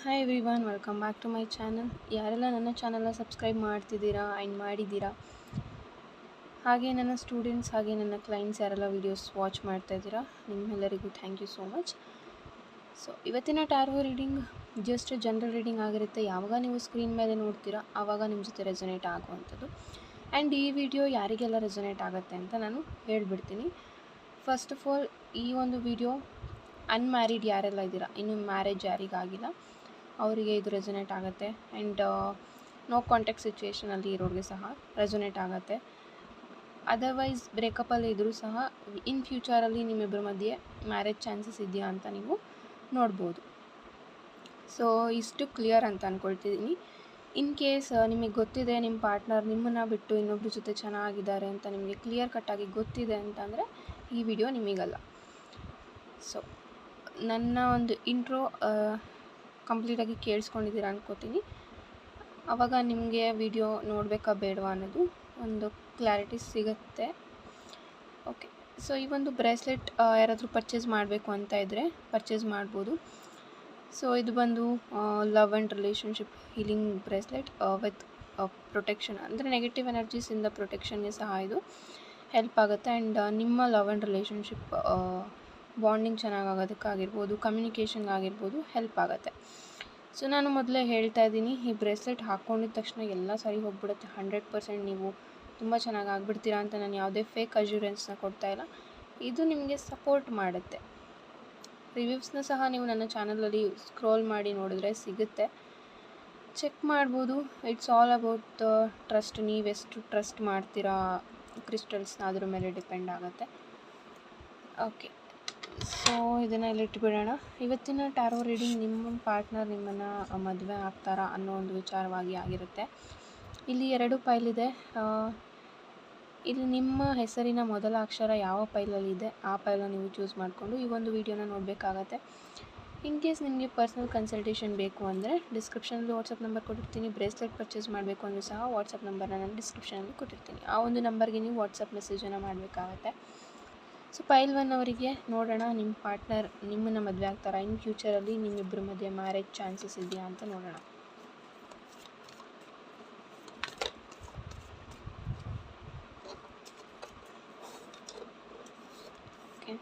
Hi everyone, welcome back to my channel. ಯಾರೆಲ್ಲ ನನ್ನ ಚಾನಲ್ನ ಸಬ್ಸ್ಕ್ರೈಬ್ ಮಾಡ್ತಿದ್ದೀರಾ ಆ್ಯಂಡ್ ಮಾಡಿದ್ದೀರಾ, ಹಾಗೆ ನನ್ನ ಸ್ಟೂಡೆಂಟ್ಸ್ ಹಾಗೆ ನನ್ನ ಕ್ಲೈಂಟ್ಸ್ ಯಾರೆಲ್ಲ ವೀಡಿಯೋಸ್ ವಾಚ್ ಮಾಡ್ತಾಯಿದ್ದೀರಾ, ನಿಮ್ಮೆಲ್ಲರಿಗೂ thank you so much. So ಇವತ್ತಿನ tarot reading just general reading ಆಗಿರುತ್ತೆ. ಯಾವಾಗ ನೀವು ಸ್ಕ್ರೀನ್ ಮೇಲೆ ನೋಡ್ತೀರಾ ಆವಾಗ ನಿಮ್ಮ ಜೊತೆ ರೆಸೊನೇಟ್ ಆಗುವಂಥದ್ದು. ಆ್ಯಂಡ್ ಈ ವಿಡಿಯೋ ಯಾರಿಗೆಲ್ಲ ರೆಸೊನೇಟ್ ಆಗುತ್ತೆ ಅಂತ ನಾನು ಹೇಳ್ಬಿಡ್ತೀನಿ. ಫಸ್ಟ್ ಆಫ್ ಆಲ್, ಈ ಒಂದು ವಿಡಿಯೋ ಅನ್ಮ್ಯಾರಿಡ್ ಯಾರೆಲ್ಲ ಇದ್ದೀರಾ, ಇನ್ನು ಮ್ಯಾರೇಜ್ ಯಾರಿಗಾಗಿಲ್ಲ ಅವರಿಗೆ ಇದು ರೆಸೊನೇಟ್ ಆಗುತ್ತೆ. ಆ್ಯಂಡ್ ನೋ ಕಾಂಟ್ಯಾಕ್ಟ್ ಸಿಚುವೇಷನಲ್ಲಿ ಇರೋರಿಗೆ ಸಹ ರೆಸೊನೇಟ್ ಆಗುತ್ತೆ. ಅದರ್ವೈಸ್ ಬ್ರೇಕಪ್ಪಲ್ಲಿ ಇದ್ದರೂ ಸಹ ಇನ್ ಫ್ಯೂಚರಲ್ಲಿ ನಿಮ್ಮಿಬ್ಬರ ಮಧ್ಯೆ ಮ್ಯಾರೇಜ್ ಚಾನ್ಸಸ್ ಇದೆಯಾ ಅಂತ ನೀವು ನೋಡ್ಬೋದು. ಸೊ ಇಷ್ಟು ಕ್ಲಿಯರ್ ಅಂತ ಅಂದ್ಕೊಳ್ತಿದ್ದೀನಿ. ಇನ್ ಕೇಸ್ ನಿಮಗೆ ಗೊತ್ತಿದೆ ನಿಮ್ಮ ಪಾರ್ಟ್ನರ್ ನಿಮ್ಮನ್ನು ಬಿಟ್ಟು ಇನ್ನೊಬ್ಬರ ಜೊತೆ ಚೆನ್ನಾಗಿದ್ದಾರೆ ಅಂತ ನಿಮಗೆ ಕ್ಲಿಯರ್ ಕಟ್ಟಾಗಿ ಗೊತ್ತಿದೆ ಅಂತಂದರೆ ಈ ವಿಡಿಯೋ ನಿಮಗಲ್ಲ. ಸೊ ನನ್ನ ಒಂದು ಇಂಟ್ರೋ ಕಂಪ್ಲೀಟಾಗಿ ಕೇಳಿಸ್ಕೊಂಡಿದ್ದೀರಾ ಅಂದ್ಕೋತೀನಿ. ಆವಾಗ ನಿಮಗೆ ವಿಡಿಯೋ ನೋಡಬೇಕಾ ಬೇಡವಾ ಅನ್ನೋದು ಒಂದು ಕ್ಲಾರಿಟಿ ಸಿಗುತ್ತೆ. ಓಕೆ, ಸೊ ಈ ಒಂದು ಬ್ರೇಸ್ಲೆಟ್ ಯಾರಾದರೂ ಪರ್ಚೇಸ್ ಮಾಡಬೇಕು ಅಂತ ಇದ್ದರೆ ಪರ್ಚೇಸ್ ಮಾಡ್ಬೋದು. ಸೊ ಇದು ಬಂದು love and relationship healing bracelet with protection, ಅಂದರೆ ನೆಗೆಟಿವ್ ಎನರ್ಜೀಸಿಂದ ಪ್ರೊಟೆಕ್ಷನ್ಗೆ ಸಹ ಇದು ಹೆಲ್ಪ್ ಆಗುತ್ತೆ. ಆ್ಯಂಡ್ ನಿಮ್ಮ ಲವ್ ಆ್ಯಂಡ್ ರಿಲೇಷನ್ಶಿಪ್ ಬಾಂಡಿಂಗ್ ಚೆನ್ನಾಗಾಗೋದಕ್ಕಾಗಿರ್ಬೋದು, ಕಮ್ಯುನಿಕೇಷನ್ಗಾಗಿರ್ಬೋದು ಹೆಲ್ಪ್ ಆಗುತ್ತೆ. ಸೊ ನಾನು ಮೊದಲೇ ಹೇಳ್ತಾ ಇದ್ದೀನಿ, ಈ ಬ್ರೇಸ್ಲೆಟ್ ಹಾಕ್ಕೊಂಡಿದ ತಕ್ಷಣ ಎಲ್ಲ ಸರಿ ಹೋಗ್ಬಿಡುತ್ತೆ, 100% ನೀವು ತುಂಬ ಚೆನ್ನಾಗಿ ಆಗಿಬಿಡ್ತೀರಾ ಅಂತ ನಾನು ಯಾವುದೇ ಫೇಕ್ ಅಶ್ಯೂರೆನ್ಸ್ನ ಕೊಡ್ತಾ ಇಲ್ಲ. ಇದು ನಿಮಗೆ ಸಪೋರ್ಟ್ ಮಾಡುತ್ತೆ. ರಿವ್ಯೂಸ್ನ ಸಹ ನೀವು ನನ್ನ ಚಾನಲಲ್ಲಿ ಸ್ಕ್ರೋಲ್ ಮಾಡಿ ನೋಡಿದ್ರೆ ಸಿಗುತ್ತೆ, ಚೆಕ್ ಮಾಡ್ಬೋದು. It's all about trust. ನೀವೆಷ್ಟು ಟ್ರಸ್ಟ್ ಮಾಡ್ತೀರಾ ಕ್ರಿಸ್ಟಲ್ಸ್ನ, ಅದ್ರ ಮೇಲೆ ಡಿಪೆಂಡ್ ಆಗುತ್ತೆ. ಓಕೆ, ಸೊ ಇದನ್ನು ಇಲ್ಲಿಟ್ಬಿಡೋಣ. ಇವತ್ತಿನ ಟ್ಯಾರೋ ರೀಡಿಂಗ್ ನಿಮ್ಮ ಪಾರ್ಟ್ನರ್ ನಿಮ್ಮನ್ನು ಮದುವೆ ಆಗ್ತಾರಾ ಅನ್ನೋ ಒಂದು ವಿಚಾರವಾಗಿ ಆಗಿರುತ್ತೆ. ಇಲ್ಲಿ 2 ಪೈಲಿದೆ. ಇಲ್ಲಿ ನಿಮ್ಮ ಹೆಸರಿನ ಮೊದಲ ಅಕ್ಷರ ಯಾವ ಪೈಲಲ್ಲಿದೆ ಆ ಪೈಲನ್ನು ನೀವು ಚೂಸ್ ಮಾಡಿಕೊಂಡು ಈ ಒಂದು ವಿಡಿಯೋನ ನೋಡಬೇಕಾಗತ್ತೆ. ಇನ್ ಕೇಸ್ ನಿಮಗೆ ಪರ್ಸ್ನಲ್ ಕನ್ಸಲ್ಟೇಷನ್ ಬೇಕು ಅಂದರೆ ಡಿಸ್ಕ್ರಿಪ್ಷನಲ್ಲಿ ವಾಟ್ಸಪ್ ನಂಬರ್ ಕೊಟ್ಟಿರ್ತೀನಿ. ಬ್ರೇಸ್ಲೆಟ್ ಪರ್ಚೇಸ್ ಮಾಡಬೇಕು ಅಂದರೂ ಸಹ ವಾಟ್ಸಪ್ ನಂಬರ್ನ ನಾನು ಡಿಸ್ಕ್ರಿಪ್ಷನಲ್ಲಿ ಕೊಟ್ಟಿರ್ತೀನಿ. ಆ ಒಂದು ನಂಬರ್ಗೆ ನೀವು ವಾಟ್ಸಪ್ ಮೆಸೇಜನ್ನು ಮಾಡಬೇಕಾಗತ್ತೆ. ಸೊ ಪೈಲ್ 1 ಅವರಿಗೆ ನೋಡೋಣ, ನಿಮ್ಮ ಪಾರ್ಟ್ನರ್ ನಿಮ್ಮನ್ನು ಮದುವೆ ಆಗ್ತಾರಾ, ಇನ್ ಫ್ಯೂಚರಲ್ಲಿ ನಿಮ್ಮಿಬ್ಬರ ಮಧ್ಯೆ ಮ್ಯಾರೇಜ್ ಚಾನ್ಸಸ್ ಇದೆಯಾ ಅಂತ ನೋಡೋಣ. ಓಕೆ,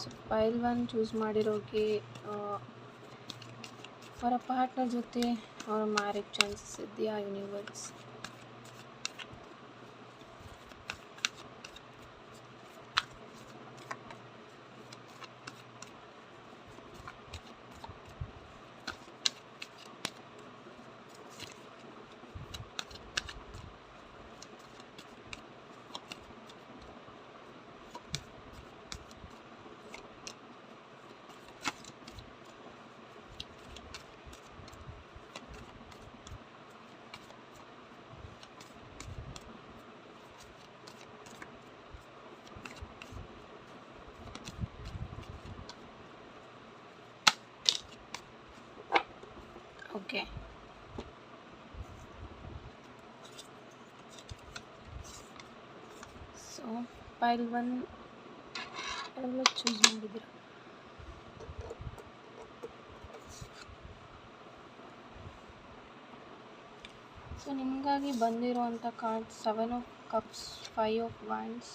ಸೊ ಪೈಲ್ 1 ಚೂಸ್ ಮಾಡಿರೋರಿಗೆ ಅವರ ಪಾರ್ಟ್ನರ್ ಜೊತೆ ಅವರ ಮ್ಯಾರೇಜ್ ಚಾನ್ಸಸ್ ಇದೆಯಾ ಯೂನಿವರ್ಸ್. ಓಕೆ, ಸೊ ಪೈಲ್ 1 ಎಲ್ಲ ಚೂಸ್ ಮಾಡಿದ್ದೀರಾ. ಸೊ ನಿಮಗಾಗಿ ಬಂದಿರುವಂಥ card 7 of cups, 5 of wands,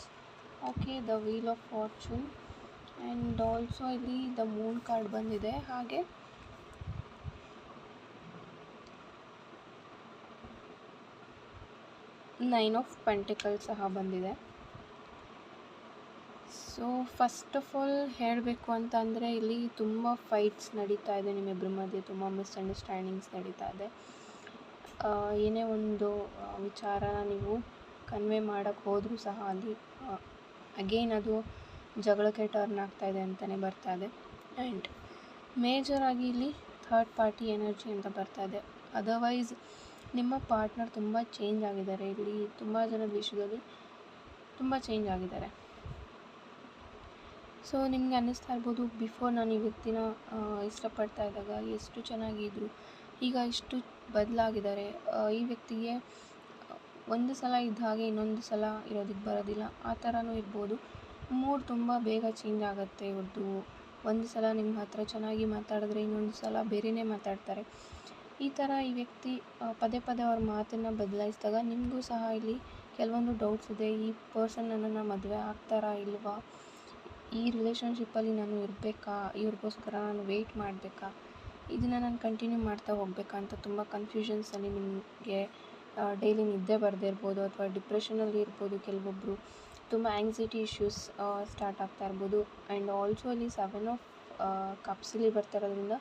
okay, the wheel of fortune, and also ಇಲ್ಲಿ ದ ಮೂನ್ ಕಾರ್ಡ್ ಬಂದಿದೆ. ಹಾಗೆ ನೈನ್ ಆಫ್ ಪೆಂಟಿಕಲ್ ಸಹ ಬಂದಿದೆ. ಸೊ ಫಸ್ಟ್ ಆಫ್ ಆಲ್ ಹೇಳಬೇಕು ಅಂತಂದರೆ ಇಲ್ಲಿ ತುಂಬ ಫೈಟ್ಸ್ ನಡೀತಾ ಇದೆ ನಿಮ್ಮಿಬ್ಬರ ಮಧ್ಯೆ, ತುಂಬ ಮಿಸ್ಅಂಡರ್ಸ್ಟ್ಯಾಂಡಿಂಗ್ಸ್ ನಡೀತಾ ಇದೆ. ಏನೇ ಒಂದು ವಿಚಾರನ ನೀವು ಕನ್ವೆ ಮಾಡೋಕ್ಕೆ ಹೋದರೂ ಸಹ ಅಲ್ಲಿ ಅಗೇನ್ ಅದು ಜಗಳಕ್ಕೆ ಟರ್ನ್ ಆಗ್ತಾಯಿದೆ ಅಂತಲೇ ಬರ್ತಾ ಇದೆ. ಆ್ಯಂಡ್ ಮೇಜರಾಗಿ ಇಲ್ಲಿ ಥರ್ಡ್ ಪಾರ್ಟಿ ಎನರ್ಜಿ ಅಂತ ಬರ್ತಾ ಇದೆ. ಅದರ್ವೈಸ್ ನಿಮ್ಮ ಪಾರ್ಟ್ನರ್ ತುಂಬ ಚೇಂಜ್ ಆಗಿದ್ದಾರೆ. ಇಲ್ಲಿ ತುಂಬ ಜನದ ವಿಷಯದಲ್ಲಿ ತುಂಬ ಚೇಂಜ್ ಆಗಿದ್ದಾರೆ. ಸೊ ನಿಮಗೆ ಅನ್ನಿಸ್ತಾ ಇರ್ಬೋದು, ಬಿಫೋರ್ ನಾನು ಈ ವ್ಯಕ್ತಿನ ಇಷ್ಟಪಡ್ತಾ ಇದ್ದಾಗ ಎಷ್ಟು ಚೆನ್ನಾಗಿದ್ರು, ಈಗ ಇಷ್ಟು ಬದಲಾಗಿದ್ದಾರೆ. ಈ ವ್ಯಕ್ತಿಗೆ ಒಂದು ಸಲ ಇದ್ದ ಹಾಗೆ ಇನ್ನೊಂದು ಸಲ ಇರೋದಕ್ಕೆ ಬರೋದಿಲ್ಲ, ಆ ಥರನೂ ಇರ್ಬೋದು. ಮೂಡ್ ತುಂಬ ಬೇಗ ಚೇಂಜ್ ಆಗುತ್ತೆ ಇವ್ರದ್ದು. ಒಂದು ಸಲ ನಿಮ್ಮ ಹತ್ರ ಚೆನ್ನಾಗಿ ಮಾತಾಡಿದ್ರೆ ಇನ್ನೊಂದು ಸಲ ಬೇರೆಯೇ ಮಾತಾಡ್ತಾರೆ. ಈ ಥರ ಈ ವ್ಯಕ್ತಿ ಪದೇ ಪದೇ ಅವ್ರ ಮಾತನ್ನು ಬದಲಾಯಿಸಿದಾಗ ನಿಮಗೂ ಸಹ ಇಲ್ಲಿ ಕೆಲವೊಂದು ಡೌಟ್ಸ್ ಇದೆ. ಈ ಪರ್ಸನ್ ನನ್ನನ್ನು ಮದುವೆ ಆಗ್ತಾರಾ ಇಲ್ವಾ, ಈ ರಿಲೇಷನ್ಶಿಪ್ಪಲ್ಲಿ ನಾನು ಇರಬೇಕಾ, ಇವ್ರಿಗೋಸ್ಕರ ನಾನು ವೆಯ್ಟ್ ಮಾಡಬೇಕಾ, ಇದನ್ನು ನಾನು ಕಂಟಿನ್ಯೂ ಮಾಡ್ತಾ ಹೋಗಬೇಕಾ ಅಂತ ತುಂಬ ಕನ್ಫ್ಯೂಷನ್ಸಲ್ಲಿ ನಿಮಗೆ ಡೈಲಿ ನಿದ್ದೆ ಬರದೇ ಇರ್ಬೋದು, ಅಥವಾ ಡಿಪ್ರೆಷನಲ್ಲಿ ಇರ್ಬೋದು. ಕೆಲವೊಬ್ಬರು ತುಂಬ ಆ್ಯಂಗ್ಸೈಟಿ ಇಶ್ಯೂಸ್ ಸ್ಟಾರ್ಟ್ ಆಗ್ತಾ ಇರ್ಬೋದು. ಆ್ಯಂಡ್ ಆಲ್ಸೋ ಅಲ್ಲಿ 7 ಆಫ್ ಕಪ್ಸಲ್ಲಿ ಬರ್ತಾ ಇರೋದ್ರಿಂದ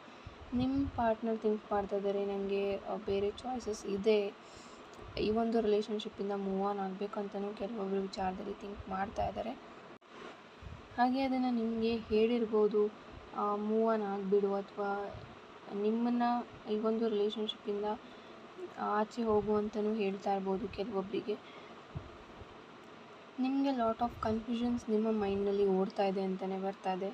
ನಿಮ್ಮ ಪಾರ್ಟ್ನರ್ ಥಿಂಕ್ ಮಾಡ್ತಾ ಇದ್ದಾರೆ, ನನಗೆ ಬೇರೆ ಚಾಯ್ಸಸ್ ಇದೆ, ಈ ಒಂದು ರಿಲೇಷನ್ಶಿಪ್ಪಿಂದ ಮೂವ್ ಆನ್ ಆಗಬೇಕು ಅಂತಲೂ ಕೆಲವೊಬ್ಬರು ವಿಚಾರದಲ್ಲಿ ಥಿಂಕ್ ಮಾಡ್ತಾ ಇದ್ದಾರೆ. ಹಾಗೆ ಅದನ್ನು ನಿಮಗೆ ಹೇಳಿರ್ಬೋದು, ಮೂವ್ ಆನ್ ಆಗಿಬಿಡು, ಅಥವಾ ನಿಮ್ಮನ್ನು ಈ ಒಂದು ರಿಲೇಷನ್ಶಿಪ್ಪಿಂದ ಆಚೆ ಹೋಗು ಅಂತಲೂ ಹೇಳ್ತಾ ಇರ್ಬೋದು. ಕೆಲವೊಬ್ಬರಿಗೆ ನಿಮಗೆ ಲಾಟ್ ಆಫ್ ಕನ್ಫ್ಯೂಷನ್ಸ್ ನಿಮ್ಮ ಮೈಂಡ್ನಲ್ಲಿ ಓಡ್ತಾ ಇದೆ ಅಂತಲೇ ಬರ್ತಾ ಇದೆ.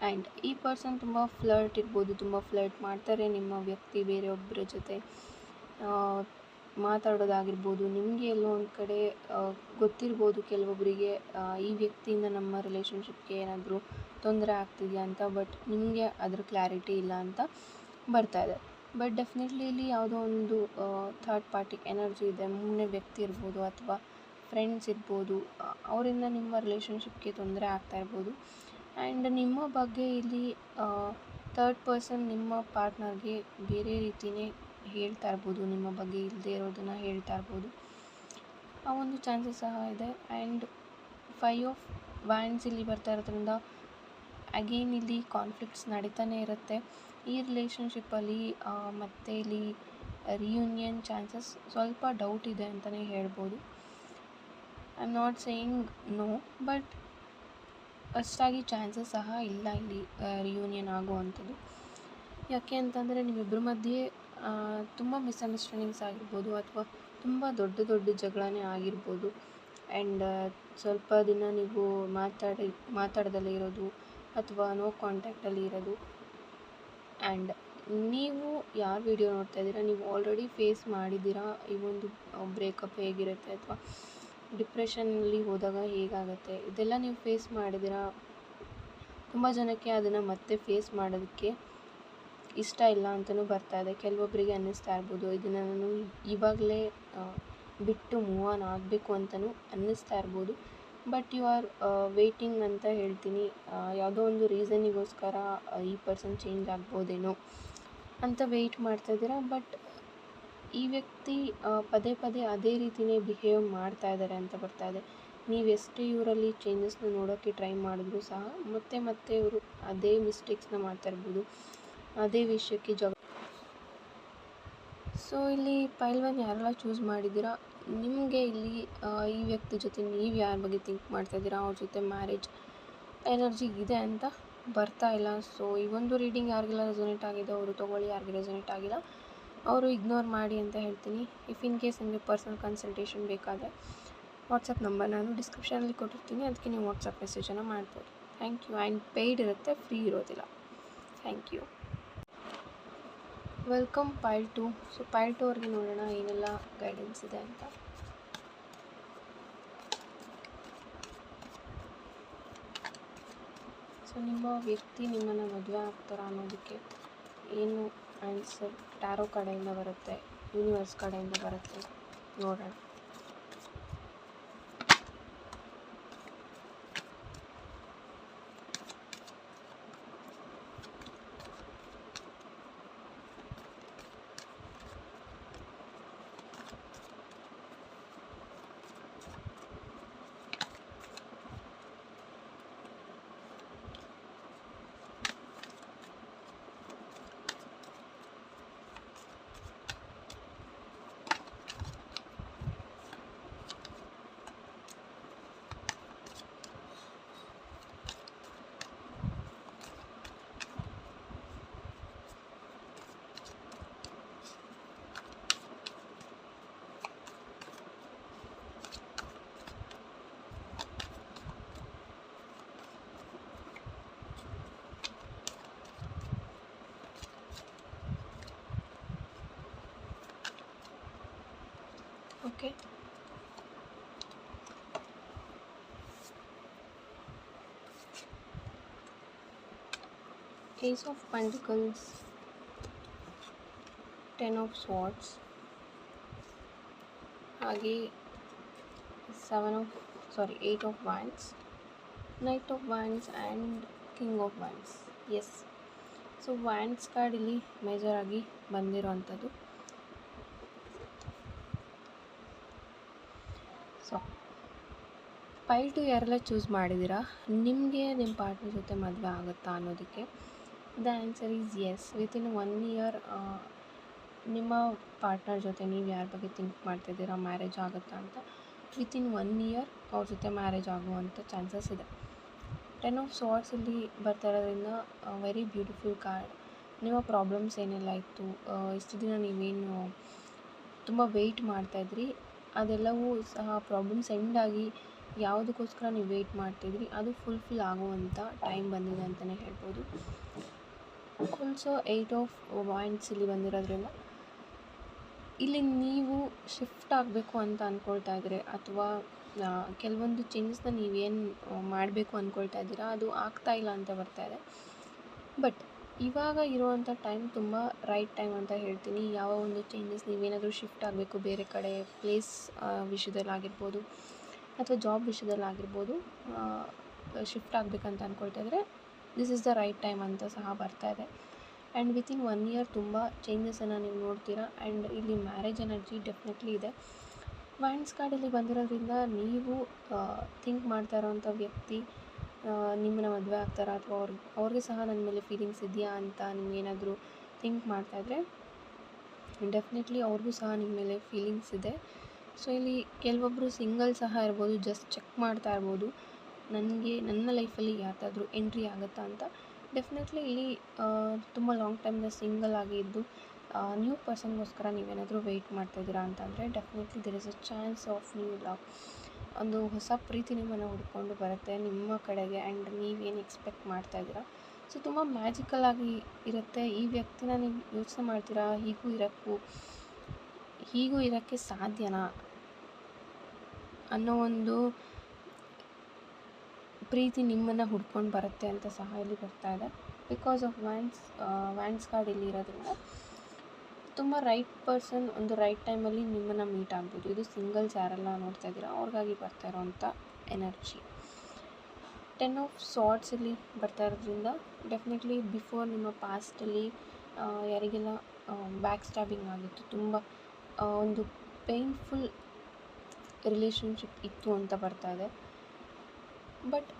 ಆ್ಯಂಡ್ ಈ ಪರ್ಸನ್ ತುಂಬ ಫ್ಲರ್ಟ್ ಇರ್ಬೋದು, ತುಂಬ ಫ್ಲರ್ಟ್ ಮಾಡ್ತಾರೆ ನಿಮ್ಮ ವ್ಯಕ್ತಿ ಬೇರೆಯೊಬ್ಬರ ಜೊತೆ ಮಾತಾಡೋದಾಗಿರ್ಬೋದು. ನಿಮಗೆ ಎಲ್ಲೋ ಒಂದು ಕಡೆ ಗೊತ್ತಿರ್ಬೋದು ಕೆಲವೊಬ್ಬರಿಗೆ ಈ ವ್ಯಕ್ತಿಯಿಂದ ನಮ್ಮ ರಿಲೇಷನ್ಶಿಪ್ಗೆ ಏನಾದರೂ ತೊಂದರೆ ಆಗ್ತಿದೆಯಾ ಅಂತ, ಬಟ್ ನಿಮಗೆ ಅದ್ರ ಕ್ಲಾರಿಟಿ ಇಲ್ಲ ಅಂತ ಬರ್ತಾ ಇದೆ. ಬಟ್ ಡೆಫಿನೆಟ್ಲಿ ಇಲ್ಲಿ ಯಾವುದೋ ಒಂದು ಥರ್ಡ್ ಪಾರ್ಟಿ ಎನರ್ಜಿ ಇದೆ. ಮೂರನೇ ವ್ಯಕ್ತಿ ಇರ್ಬೋದು, ಅಥವಾ ಫ್ರೆಂಡ್ಸ್ ಇರ್ಬೋದು, ಅವರಿಂದ ನಿಮ್ಮ ರಿಲೇಷನ್ಶಿಪ್ಗೆ ತೊಂದರೆ ಆಗ್ತಾ ಇರ್ಬೋದು. ಆ್ಯಂಡ್ ನಿಮ್ಮ ಬಗ್ಗೆ ಇಲ್ಲಿ ಥರ್ಡ್ ಪರ್ಸನ್ ನಿಮ್ಮ ಪಾರ್ಟ್ನರ್ಗೆ ಬೇರೆ ರೀತಿಯೇ ಹೇಳ್ತಾ ಇರ್ಬೋದು, ನಿಮ್ಮ ಬಗ್ಗೆ ಇಲ್ಲದೆ ಇರೋದನ್ನು ಹೇಳ್ತಾ ಇರ್ಬೋದು. ಆ ಒಂದು ಚಾನ್ಸಸ್ ಸಹ ಇದೆ. ಆ್ಯಂಡ್ 5 ಆಫ್ ವ್ಯಾಂಡ್ಸ್ ಇಲ್ಲಿ ಬರ್ತಾ ಇರೋದ್ರಿಂದ ಅಗೇನ್ ಇಲ್ಲಿ ಕಾನ್ಫ್ಲಿಕ್ಟ್ಸ್ ನಡೀತಾನೆ ಇರುತ್ತೆ ಈ ರಿಲೇಷನ್ಶಿಪ್ಪಲ್ಲಿ. ಮತ್ತು ಇಲ್ಲಿ ರಿಯೂನಿಯನ್ ಚಾನ್ಸಸ್ ಸ್ವಲ್ಪ ಡೌಟ್ ಇದೆ ಅಂತಲೇ ಹೇಳ್ಬೋದು. I am not saying no, but ಅಷ್ಟಾಗಿ ಚಾನ್ಸಸ್ ಸಹ ಇಲ್ಲ ಇಲ್ಲಿ ರಿಯೂನಿಯನ್ ಆಗುವಂಥದ್ದು. ಯಾಕೆ ಅಂತಂದರೆ ನಿಮ್ಮಿಬ್ಬರ ಮಧ್ಯೆ ತುಂಬ ಮಿಸ್ಅಂಡರ್ಸ್ಟ್ಯಾಂಡಿಂಗ್ಸ್ ಆಗಿರ್ಬೋದು, ಅಥವಾ ತುಂಬ ದೊಡ್ಡ ದೊಡ್ಡ ಜಗಳನೇ ಆಗಿರ್ಬೋದು. ಆ್ಯಂಡ್ ಸ್ವಲ್ಪ ದಿನ ನೀವು ಮಾತಾಡದಲ್ಲೇ ಇರೋದು, ಅಥವಾ ನೋ ಕಾಂಟ್ಯಾಕ್ಟಲ್ಲಿ ಇರೋದು. ಆ್ಯಂಡ್ ನೀವು ಯಾರು ವಿಡಿಯೋ ನೋಡ್ತಾ ಇದ್ದೀರಾ, ನೀವು ಆಲ್ರೆಡಿ ಫೇಸ್ ಮಾಡಿದ್ದೀರಾ ಈ ಒಂದು ಬ್ರೇಕಪ್ ಹೇಗಿರುತ್ತೆ, ಅಥವಾ ಡಿಪ್ರೆಷನ್ನಲ್ಲಿ ಹೋದಾಗ ಹೇಗಾಗುತ್ತೆ, ಇದೆಲ್ಲ ನೀವು ಫೇಸ್ ಮಾಡಿದ್ದೀರಾ. ತುಂಬ ಜನಕ್ಕೆ ಅದನ್ನು ಮತ್ತೆ ಫೇಸ್ ಮಾಡೋದಕ್ಕೆ ಇಷ್ಟ ಇಲ್ಲ ಅಂತಲೂ ಬರ್ತಾ ಇದೆ. ಕೆಲವೊಬ್ಬರಿಗೆ ಅನ್ನಿಸ್ತಾ ಇರ್ಬೋದು, ಇದನ್ನು ನಾನು ಇವಾಗಲೇ ಬಿಟ್ಟು ಮೂವ್ ಆನ್ ಆಗಬೇಕು ಅಂತಲೂ ಅನ್ನಿಸ್ತಾ ಇರ್ಬೋದು. ಬಟ್ ಯು ಆರ್ ವೇಟಿಂಗ್ ಅಂತ ಹೇಳ್ತೀನಿ. ಯಾವುದೋ ಒಂದು ರೀಸನಿಗೋಸ್ಕರ ಈ ಪರ್ಸನ್ ಚೇಂಜ್ ಆಗ್ಬೋದೇನೋ ಅಂತ ವೆಯ್ಟ್ ಮಾಡ್ತಾ ಇದ್ದೀರಾ. ಬಟ್ ಈ ವ್ಯಕ್ತಿ ಪದೇ ಪದೇ ಅದೇ ರೀತಿಯೇ ಬಿಹೇವ್ ಮಾಡ್ತಾ ಇದ್ದಾರೆ ಅಂತ ಬರ್ತಾ ಇದೆ. ನೀವೆಷ್ಟೇ ಇವರಲ್ಲಿ ಚೇಂಜಸ್ನ ನೋಡೋಕ್ಕೆ ಟ್ರೈ ಮಾಡಿದ್ರೂ ಸಹ ಮತ್ತೆ ಮತ್ತೆ ಇವರು ಅದೇ ಮಿಸ್ಟೇಕ್ಸ್ನ ಮಾಡ್ತಾ ಇರ್ಬೋದು, ಅದೇ ವಿಷಯಕ್ಕೆ ಸೊ ಇಲ್ಲಿ ಪೈಲ್ 1 ಯಾರೆಲ್ಲ ಚೂಸ್ ಮಾಡಿದ್ದೀರಾ, ನಿಮಗೆ ಇಲ್ಲಿ ಈ ವ್ಯಕ್ತಿ ಜೊತೆ ನೀವು ಯಾರ ಬಗ್ಗೆ ಥಿಂಕ್ ಮಾಡ್ತಾ ಇದ್ದೀರಾ, ಅವ್ರ ಜೊತೆ ಮ್ಯಾರೇಜ್ ಎನರ್ಜಿ ಇದೆ ಅಂತ ಬರ್ತಾ ಇಲ್ಲ. ಸೊ ಈ ಒಂದು ರೀಡಿಂಗ್ ಯಾರಿಗೆಲ್ಲ ರೆಸೊನೇಟ್ ಆಗಿದೆ ಅವರು ತೊಗೊಳ್ಳಿ, ಯಾರಿಗೆ ರೆಸೊನೇಟ್ ಆಗಿಲ್ಲ ಅವರು ಇಗ್ನೋರ್ ಮಾಡಿ ಅಂತ ಹೇಳ್ತೀನಿ. ಇಫ್ ಇನ್ ಕೇಸ್ ನಿಮಗೆ ಪರ್ಸನಲ್ ಕನ್ಸಲ್ಟೇಷನ್ ಬೇಕಾದರೆ ವಾಟ್ಸಪ್ ನಂಬರ್ ನಾನು ಡಿಸ್ಕ್ರಿಪ್ಷನಲ್ಲಿ ಕೊಟ್ಟಿರ್ತೀನಿ, ಅದಕ್ಕೆ ನೀವು ವಾಟ್ಸಪ್ ಮೆಸೇಜನ್ನು ಮಾಡ್ಬೋದು. Thank you. ಆ್ಯಂಡ್ ಪೇಯ್ಡ್ ಇರುತ್ತೆ, ಫ್ರೀ ಇರೋದಿಲ್ಲ. Thank you. Welcome file 2. So file 2 ಅವ್ರಿಗೆ ನೋಡೋಣ ಏನೆಲ್ಲ ಗೈಡೆನ್ಸ್ ಇದೆ ಅಂತ. ಸೊ ನಿಮ್ಮ ವ್ಯಕ್ತಿ ನಿಮ್ಮನ್ನು ಮದುವೆ ಆಗ್ತಾರಾ ಅನ್ನೋದಕ್ಕೆ ಏನು ಆನ್ಸರ್ ಟ್ಯಾರೋ ಕಡೆಯಿಂದ ಬರುತ್ತೆ, ಯೂನಿವರ್ಸ್ ಕಡೆಯಿಂದ ಬರುತ್ತೆ ನೋಡೋಣ. Okay. Ace of Pentacles, 10 of Swords, ಹಾಗೆ 8 of Wands, Knight of Wands and King of Wands. Yes, so wands card ಇಲ್ಲಿ ಮೇಜರ್ ಆಗಿ ಬಂದಿರೋವಂಥದ್ದು. ಸೊ ಫೈಲ್ ಟು ಯಾರೆಲ್ಲ ಚೂಸ್ ಮಾಡಿದ್ದೀರಾ, ನಿಮಗೆ ನಿಮ್ಮ ಪಾರ್ಟ್ನರ್ ಜೊತೆ ಮದುವೆ ಆಗುತ್ತಾ ಅನ್ನೋದಕ್ಕೆ the answer is yes. Within 1 year ನಿಮ್ಮ ಪಾರ್ಟ್ನರ್ ಜೊತೆ ನೀವು ಯಾರ ಬಗ್ಗೆ ಥಿಂಕ್ ಮಾಡ್ತಿದ್ದೀರಾ ಮ್ಯಾರೇಜ್ ಆಗುತ್ತಾ ಅಂತ, ವಿತಿನ್ 1 ಇಯರ್ ಅವ್ರ ಜೊತೆ ಮ್ಯಾರೇಜ್ ಆಗುವಂಥ ಚಾನ್ಸಸ್ ಇದೆ. 10 ಆಫ್ ಸಾರ್ಟ್ಸ್ ಇಲ್ಲಿ ಬರ್ತಾ ಇರೋದ್ರಿಂದ ವೆರಿ ಬ್ಯೂಟಿಫುಲ್ ಕಾರ್ಡ್. ನಿಮ್ಮ ಪ್ರಾಬ್ಲಮ್ಸ್ ಏನೆಲ್ಲ ಇತ್ತು, ಇಷ್ಟು ದಿನ ನೀವೇನು ತುಂಬ ವೆಯ್ಟ್ ಮಾಡ್ತಾಯಿದ್ರಿ, ಅದೆಲ್ಲವೂ ಸಹ ಪ್ರಾಬ್ಲಮ್ಸ್ ಎಂಡಾಗಿ ಯಾವುದಕ್ಕೋಸ್ಕರ ನೀವು ವೆಯ್ಟ್ ಮಾಡ್ತಿದ್ರಿ ಅದು ಫುಲ್ಫಿಲ್ ಆಗುವಂಥ ಟೈಮ್ ಬಂದಿದೆ ಅಂತಲೇ ಹೇಳ್ಬೋದು. ಆಲ್ಸೋ 8 ಆಫ್ ವಾಂಡ್ಸ್ ಇಲ್ಲಿ ಬಂದಿರೋದ್ರಿಂದ ಇಲ್ಲಿ ನೀವು ಶಿಫ್ಟ್ ಆಗಬೇಕು ಅಂತ ಅಂದ್ಕೊಳ್ತಾ ಇದ್ದರೆ ಅಥವಾ ಕೆಲವೊಂದು ಚೇಂಜಸ್ನ ನೀವೇನು ಮಾಡಬೇಕು ಅಂದ್ಕೊಳ್ತಾ ಇದ್ದೀರಾ ಅದು ಆಗ್ತಾ ಇಲ್ಲ ಅಂತ ಬರ್ತಾ ಇದೆ. ಬಟ್ ಇವಾಗ ಇರುವಂಥ ಟೈಮ್ ತುಂಬ ರೈಟ್ ಟೈಮ್ ಅಂತ ಹೇಳ್ತೀನಿ. ಯಾವ ಒಂದು ಚೇಂಜಸ್ ನೀವೇನಾದರೂ ಶಿಫ್ಟ್ ಆಗಬೇಕು ಬೇರೆ ಕಡೆ, ಪ್ಲೇಸ್ ವಿಷಯದಲ್ಲಾಗಿರ್ಬೋದು ಅಥವಾ ಜಾಬ್ ವಿಷಯದಲ್ಲಾಗಿರ್ಬೋದು, ಶಿಫ್ಟ್ ಆಗಬೇಕಂತ ಅಂದ್ಕೊಳ್ತಾ ಇದ್ದರೆ this is the right time ಅಂತ ಸಹ ಬರ್ತಾ ಇದೆ. ಆ್ಯಂಡ್ ವಿತಿನ್ 1 ಇಯರ್ ತುಂಬ ಚೇಂಜಸನ್ನು ನೀವು ನೋಡ್ತೀರಾ. ಆ್ಯಂಡ್ ಇಲ್ಲಿ ಮ್ಯಾರೇಜ್ ಎನರ್ಜಿ ಡೆಫಿನೆಟ್ಲಿ ಇದೆ. ವ್ಯಾಂಡ್ಸ್ ಕಾರ್ಡಲ್ಲಿ ಬಂದಿರೋದ್ರಿಂದ ನೀವು ಥಿಂಕ್ ಮಾಡ್ತಾ ಇರೋವಂಥ ವ್ಯಕ್ತಿ ನಿಮ್ಮನ್ನ ಮದುವೆ ಆಗ್ತಾರಾ ಅಥವಾ ಅವ್ರಿಗೆ ಸಹ ನನ್ನ ಮೇಲೆ ಫೀಲಿಂಗ್ಸ್ ಇದೆಯಾ ಅಂತ ನಿಮಗೇನಾದರೂ ಥಿಂಕ್ ಮಾಡ್ತಾಯಿದ್ರೆ ಡೆಫಿನೆಟ್ಲಿ ಅವ್ರಿಗೂ ಸಹ ನಿಮ್ಮ ಮೇಲೆ ಫೀಲಿಂಗ್ಸ್ ಇದೆ. ಸೊ ಇಲ್ಲಿ ಕೆಲವೊಬ್ಬರು ಸಿಂಗಲ್ ಸಹ ಇರ್ಬೋದು, ಜಸ್ಟ್ ಚೆಕ್ ಮಾಡ್ತಾ ಇರ್ಬೋದು ನನ್ನ ಲೈಫಲ್ಲಿ ಯಾರ್ದಾದ್ರೂ ಎಂಟ್ರಿ ಆಗುತ್ತಾ ಅಂತ. ಡೆಫಿನೆಟ್ಲಿ ಇಲ್ಲಿ ತುಂಬ ಲಾಂಗ್ ಟೈಮಿಂದ ಸಿಂಗಲ್ ಆಗಿ ಇದ್ದು ನ್ಯೂ ಪರ್ಸನ್ಗೋಸ್ಕರ ನೀವೇನಾದರೂ ವೆಯ್ಟ್ ಮಾಡ್ತಾಯಿದ್ದೀರಾ ಅಂತಂದರೆ definitely there is a chance of new love. ಒಂದು ಹೊಸ ಪ್ರೀತಿ ನಿಮ್ಮನ್ನು ಹುಡ್ಕೊಂಡು ಬರುತ್ತೆ ನಿಮ್ಮ ಕಡೆಗೆ. ಆ್ಯಂಡ್ ನೀವೇನು ಎಕ್ಸ್ಪೆಕ್ಟ್ ಮಾಡ್ತಾಯಿದ್ದೀರಾ ಸೊ ತುಂಬ ಮ್ಯಾಜಿಕಲ್ ಆಗಿ ಇರುತ್ತೆ. ಈ ವ್ಯಕ್ತಿನ ನೀವು ಯೋಚನೆ ಮಾಡ್ತೀರಾ ಹೀಗೂ ಇರೋಕ್ಕೆ ಸಾಧ್ಯನಾ ಅನ್ನೋ ಒಂದು ಪ್ರೀತಿ ನಿಮ್ಮನ್ನು ಹುಡ್ಕೊಂಡು ಬರುತ್ತೆ ಅಂತ ಸಹ ಇಲ್ಲಿ ಬರ್ತಾ ಇದೆ. ಬಿಕಾಸ್ ಆಫ್ ವ್ಯಾಂಡ್ಸ್ ಕಾರ್ಡ್ ಇಲ್ಲಿ ಇರೋದ್ರಿಂದ ತುಂಬ ರೈಟ್ ಪರ್ಸನ್ ಒಂದು ರೈಟ್ ಟೈಮಲ್ಲಿ ನಿಮ್ಮನ್ನು ಮೀಟ್ ಆಗ್ಬೋದು. ಇದು ಸಿಂಗಲ್ಸ್ ಯಾರೆಲ್ಲ ನೋಡ್ತಾ ಇದ್ದೀರಾ ಅವ್ರಿಗಾಗಿ ಬರ್ತಾ ಇರೋವಂಥ ಎನರ್ಜಿ. 10 ಆಫ್ ಸಾರ್ಟ್ಸ್ ಇಲ್ಲಿ ಬರ್ತಾ ಇರೋದ್ರಿಂದ ಡೆಫಿನೆಟ್ಲಿ ಬಿಫೋರ್ ನಿಮ್ಮ ಪಾಸ್ಟಲ್ಲಿ ಯಾರಿಗೆಲ್ಲ ಬ್ಯಾಕ್ ಸ್ಟ್ಯಾಬಿಂಗ್ ಆಗಿತ್ತು, ತುಂಬ ಒಂದು ಪೇಯ್ನ್ಫುಲ್ ರಿಲೇಷನ್ಶಿಪ್ ಇತ್ತು ಅಂತ ಬರ್ತಾ ಇದೆ. ಬಟ್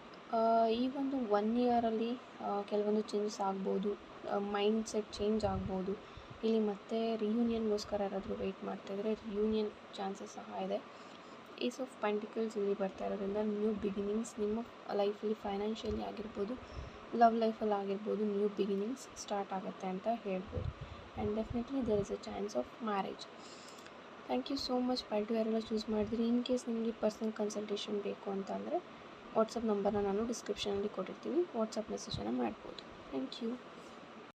ಈ ಒಂದು 1 ಇಯರಲ್ಲಿ ಕೆಲವೊಂದು ಚೇಂಜಸ್ ಆಗ್ಬೋದು, ಮೈಂಡ್ ಸೆಟ್ ಚೇಂಜ್ ಆಗ್ಬೋದು. ಇಲ್ಲಿ ಮತ್ತೆ ರಿಯೂನಿಯನ್ಗೋಸ್ಕರ ಯಾರಾದರೂ ವೆಯ್ಟ್ ಮಾಡ್ತಾಯಿದ್ರೆ ರಿಯೂನಿಯನ್ ಚಾನ್ಸಸ್ ಸಹ ಇದೆ. ಏಸ್ ಆಫ್ ಪೆಂಟಿಕಲ್ಸ್ ಇಲ್ಲಿ ಬರ್ತಾ ಇರೋದ್ರಿಂದ ನ್ಯೂ ಬಿಗಿನಿಂಗ್ಸ್ ನಿಮ್ಮ ಲೈಫಲ್ಲಿ ಫೈನಾನ್ಷಿಯಲಿ ಆಗಿರ್ಬೋದು, ಲವ್ ಲೈಫಲ್ಲಿ ಆಗಿರ್ಬೋದು ನ್ಯೂ ಬಿಗಿನಿಂಗ್ಸ್ ಸ್ಟಾರ್ಟ್ ಆಗುತ್ತೆ ಅಂತ ಹೇಳ್ಬೋದು. And definitely there is a chance of marriage. Thank you so much. Pile two ಯಾರೆಲ್ಲ ಚೂಸ್ ಮಾಡಿದ್ರಿ. ಇನ್ ಕೇಸ್ ನಿಮಗೆ ಪರ್ಸನಲ್ ಕನ್ಸಲ್ಟೇಷನ್ ಬೇಕು ಅಂತ ಅಂದರೆ ವಾಟ್ಸಪ್ ನಂಬರ್ನ ನಾನು ಡಿಸ್ಕ್ರಿಪ್ಷನಲ್ಲಿ ಕೊಟ್ಟಿರ್ತೀನಿ, ವಾಟ್ಸಪ್ ಮೆಸೇಜನ್ನು ಮಾಡ್ಬೋದು. Thank you.